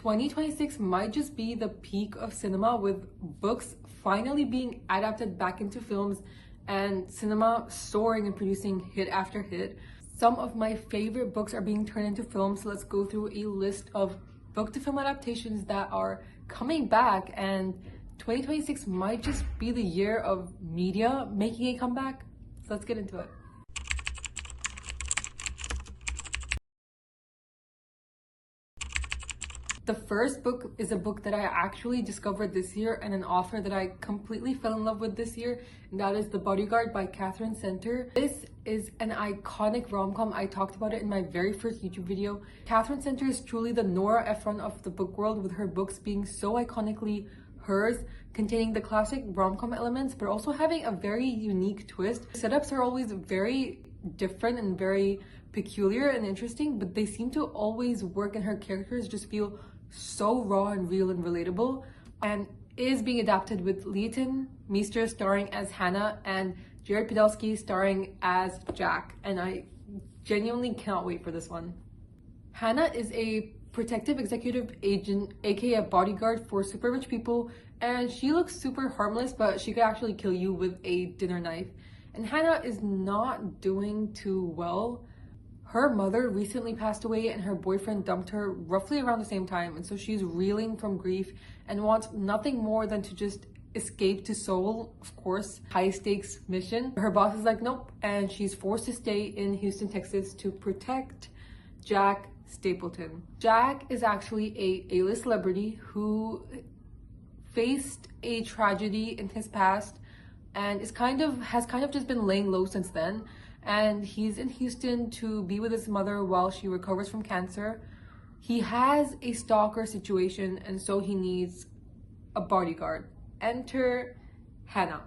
2026 might just be the peak of cinema, with books finally being adapted back into films and cinema soaring and producing hit after hit. Some of my favorite books are being turned into films, so let's go through a list of book to film adaptations that are coming back, and 2026 might just be the year of media making a comeback. So let's get into it. The first book is a book that I actually discovered this year and an author that I completely fell in love with this year, and that is The Bodyguard by Katherine Center. This is an iconic rom-com. I talked about it in my very first YouTube video. Katherine Center is truly the Nora Ephron of the book world, with her books being so iconically hers, containing the classic rom-com elements, but also having a very unique twist. The setups are always very different and very peculiar and interesting, but they seem to always work, and her characters just feel so raw and real and relatable. And is being adapted with Leighton Meester starring as Hannah and Jared Padalecki starring as Jack, and I genuinely cannot wait for this one. Hannah is a protective executive agent, aka a bodyguard for super rich people, and she looks super harmless, but she could actually kill you with a dinner knife. And Hannah is not doing too well. Her mother recently passed away and her boyfriend dumped her roughly around the same time, and so she's reeling from grief and wants nothing more than to just escape to Seoul, of course, high stakes mission. Her boss is like, nope, and she's forced to stay in Houston, Texas to protect Jack Stapleton. Jack is actually a A-list celebrity who faced a tragedy in his past and has kind of just been laying low since then. And he's in Houston to be with his mother while she recovers from cancer. He has a stalker situation, and so he needs a bodyguard. Enter Hannah.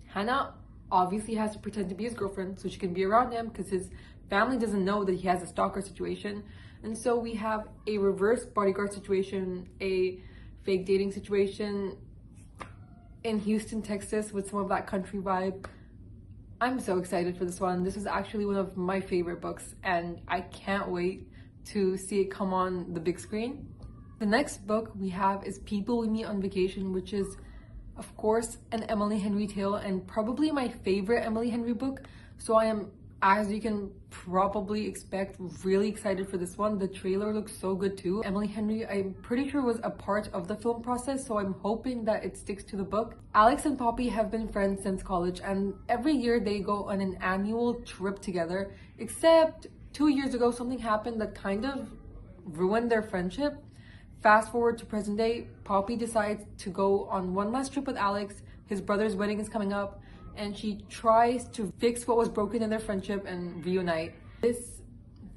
Hannah obviously has to pretend to be his girlfriend so she can be around him, because his family doesn't know that he has a stalker situation. And so we have a reverse bodyguard situation, a fake dating situation in Houston, Texas, with some of that country vibe. I'm so excited for this one. This is actually one of my favorite books, and I can't wait to see it come on the big screen. The next book we have is People We Meet on Vacation, which is, of course, an Emily Henry tale and probably my favorite Emily Henry book. So I am, as you can probably expect, really excited for this one. The trailer looks so good too. Emily Henry, I'm pretty sure, was a part of the film process, so I'm hoping that it sticks to the book. Alex and Poppy have been friends since college, and every year they go on an annual trip together, except 2 years ago something happened that kind of ruined their friendship. Fast forward to present day, Poppy decides to go on one last trip with Alex. His brother's wedding is coming up, and she tries to fix what was broken in their friendship and reunite. This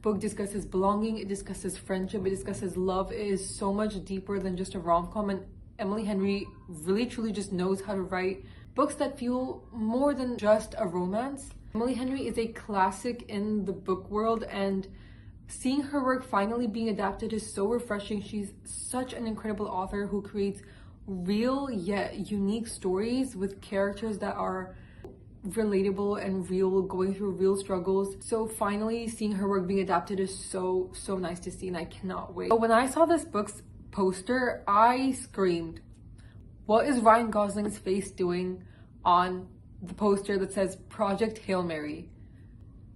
book discusses belonging, it discusses friendship, it discusses love. It is so much deeper than just a rom-com, and Emily Henry really truly just knows how to write books that feel more than just a romance. Emily Henry is a classic in the book world, and seeing her work finally being adapted is so refreshing. She's such an incredible author who creates real yet unique stories with characters that are relatable and real, going through real struggles. So finally seeing her work being adapted is so nice to see, and I cannot wait. But when I saw this book's poster, I screamed, what is Ryan Gosling's face doing on the poster that says Project Hail Mary?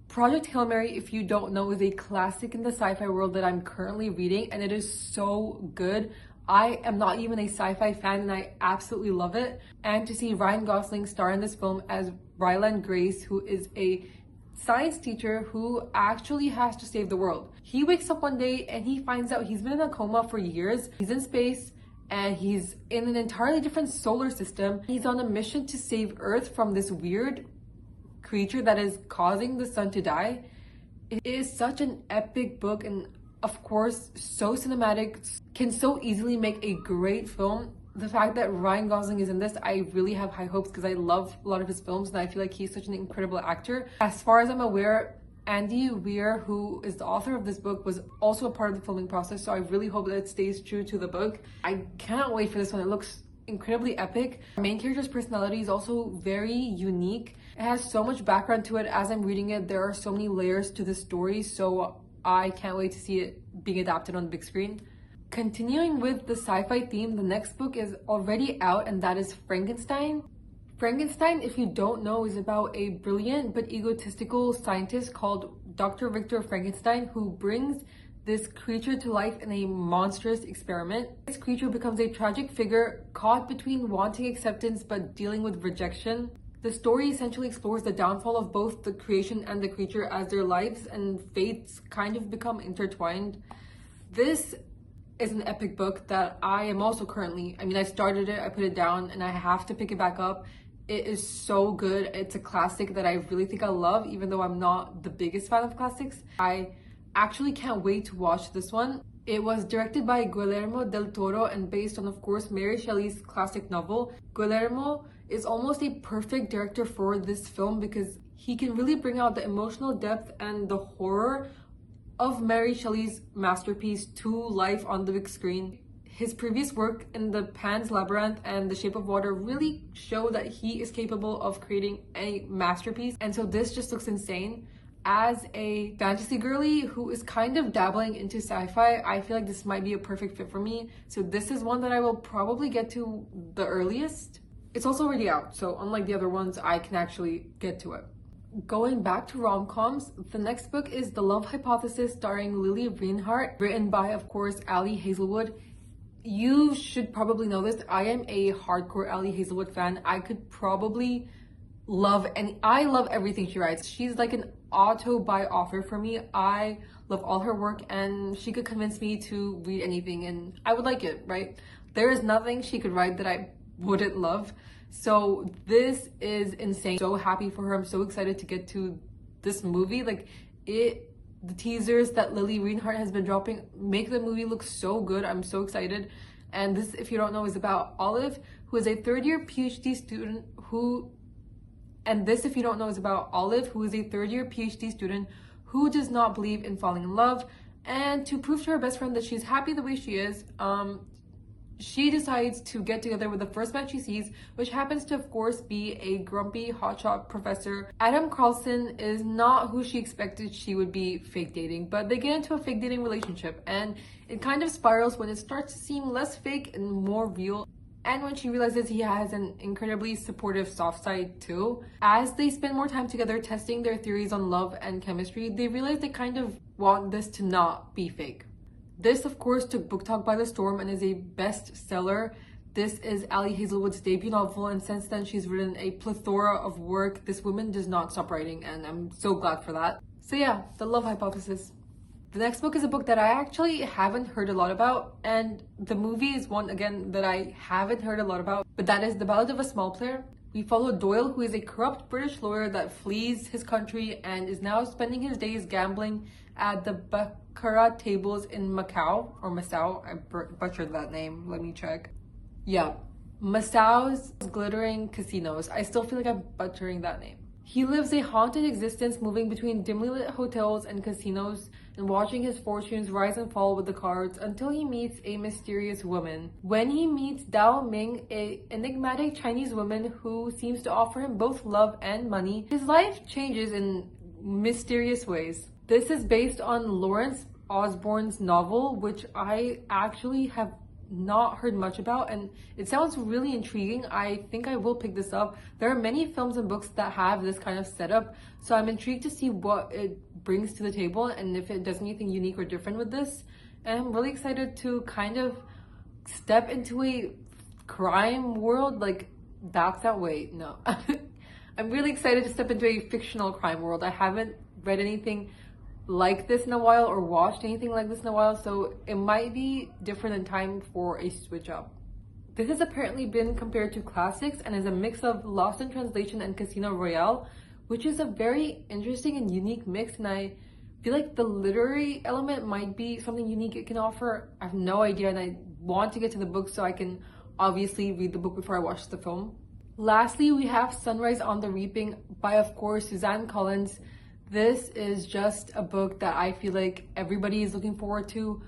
Project Hail Mary, if you don't know, is a classic in the sci-fi world that I'm currently reading, and it is so good. I am not even a sci-fi fan, and I absolutely love it. And to see Ryan Gosling star in this film as Ryland Grace, who is a science teacher who actually has to save the world. He wakes up one day and he finds out he's been in a coma for years. He's in space and he's in an entirely different solar system. He's on a mission to save Earth from this weird creature that is causing the sun to die. It is such an epic book, and of course so cinematic, can so easily make a great film. The fact that Ryan Gosling is in this, I really have high hopes, because I love a lot of his films and I feel like he's such an incredible actor. As far as I'm aware, Andy Weir, who is the author of this book, was also a part of the filming process, so I really hope that it stays true to the book. I cannot wait for this one. It looks incredibly epic. Our main character's personality is also very unique. It has so much background to it. As I'm reading it, there are so many layers to the story, so I can't wait to see it being adapted on the big screen. Continuing with the sci-fi theme, the next book is already out, and that is Frankenstein. Frankenstein, if you don't know, is about a brilliant but egotistical scientist called Dr. Victor Frankenstein who brings this creature to life in a monstrous experiment. This creature becomes a tragic figure caught between wanting acceptance but dealing with rejection. The story essentially explores the downfall of both the creation and the creature as their lives and fates kind of become intertwined. This is an epic book that I am also currently, I started it, I put it down, and I have to pick it back up. It is so good. It's a classic that I really think I love, even though I'm not the biggest fan of classics. I actually can't wait to watch this one. It was directed by Guillermo del Toro and based on, of course, Mary Shelley's classic novel. Guillermo is almost a perfect director for this film because he can really bring out the emotional depth and the horror of Mary Shelley's masterpiece to life on the big screen. His previous work in the Pan's Labyrinth and The Shape of Water really show that he is capable of creating a masterpiece, and so this just looks insane. As a fantasy girly who is kind of dabbling into sci-fi, I feel like this might be a perfect fit for me. So this is one that I will probably get to the earliest. It's also already out, so unlike the other ones, I can actually get to it. Going back to rom-coms, the next book is The Love Hypothesis starring Lily Reinhart, written by, of course, Ali Hazelwood. You should probably know this. I am a hardcore Ali Hazelwood fan. I could probably I love everything she writes. She's like an auto-buy author for me. I love all her work and she could convince me to read anything and I would like it, right? There is nothing she could write that I wouldn't love. So this is insane. So happy for her. I'm so excited to get to this movie. The teasers that Lily Reinhart has been dropping make the movie look so good. I'm so excited. And this, if you don't know, is about Olive, who is a third-year PhD student who does not believe in falling in love. And to prove to her best friend that she's happy the way she is, she decides to get together with the first man she sees, which happens to, of course, be a grumpy hotshot professor. Adam Carlson is not who she expected she would be fake dating, but they get into a fake dating relationship, and it kind of spirals when it starts to seem less fake and more real. And when she realizes he has an incredibly supportive soft side too. As they spend more time together testing their theories on love and chemistry, they realize they kind of want this to not be fake. This, of course, took Book Talk by the storm and is a bestseller. This is Ali Hazelwood's debut novel, and since then she's written a plethora of work. This woman does not stop writing, and I'm so glad for that. So yeah, The Love Hypothesis. The next book is a book that I actually haven't heard a lot about, and the movie is one, again, that I haven't heard a lot about, but that is The Ballad of a Small Player. We follow Doyle, who is a corrupt British lawyer that flees his country and is now spending his days gambling at the baccarat tables in Macau, or Macau. I butchered that name, let me check. Yeah, Macau's glittering casinos. I still feel like I'm butchering that name. He lives a haunted existence, moving between dimly lit hotels and casinos and watching his fortunes rise and fall with the cards until he meets a mysterious woman. When he meets Dao Ming, an enigmatic Chinese woman who seems to offer him both love and money, his life changes in mysterious ways. This is based on Lawrence Osborne's novel, which I actually have not heard much about, and it sounds really intriguing. I think I will pick this up. There are many films and books that have this kind of setup, so I'm intrigued to see what it brings to the table and if it does anything unique or different with this. And I'm really excited to kind of step into a crime world. That's that way. No. I'm really excited to step into a fictional crime world. I haven't read anything like this in a while or watched anything like this in a while, so it might be different in time for a switch up. This has apparently been compared to classics and is a mix of Lost in Translation and Casino Royale, which is a very interesting and unique mix, and I feel like the literary element might be something unique it can offer. I have no idea, and I want to get to the book so I can obviously read the book before I watch the film. Lastly, we have Sunrise on the Reaping by, of course, Suzanne Collins. This is just a book that I feel like everybody is looking forward to.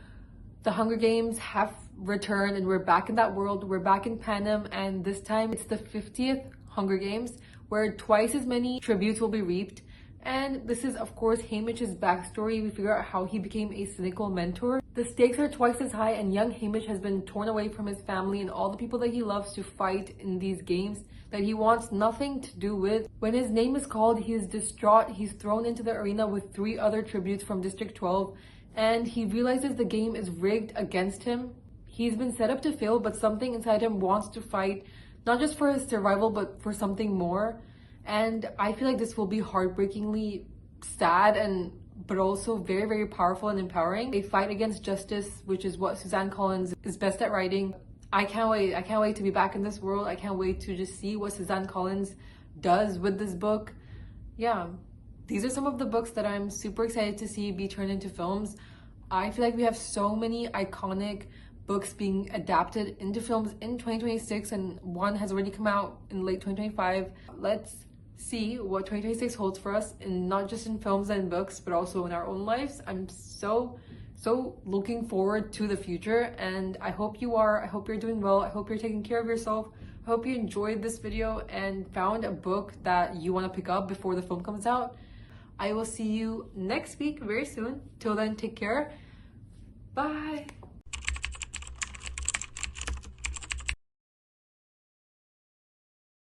The Hunger Games have returned and we're back in that world. We're back in Panem, and this time it's the 50th Hunger Games where twice as many tributes will be reaped. And this is, of course, Hamish's backstory. We figure out how he became a cynical mentor. The stakes are twice as high, and young Hamish has been torn away from his family and all the people that he loves to fight in these games that he wants nothing to do with. When his name is called, he is distraught. He's thrown into the arena with 3 other tributes from District 12, and he realizes the game is rigged against him. He's been set up to fail, but something inside him wants to fight, not just for his survival, but for something more. And I feel like this will be heartbreakingly sad but also very, very powerful and empowering. A fight against justice, which is what Suzanne Collins is best at writing. I can't wait. I can't wait to be back in this world. I can't wait to just see what Suzanne Collins does with this book. Yeah, these are some of the books that I'm super excited to see be turned into films. I feel like we have so many iconic books being adapted into films in 2026, and one has already come out in late 2025. Let's see what 2026 holds for us, and not just in films and books, but also in our own lives. I'm so looking forward to the future, and I hope you are. I hope you're doing well. I hope you're taking care of yourself. I hope you enjoyed this video and found a book that you want to pick up before the film comes out. I will see you next week very soon. Till then, take care. Bye.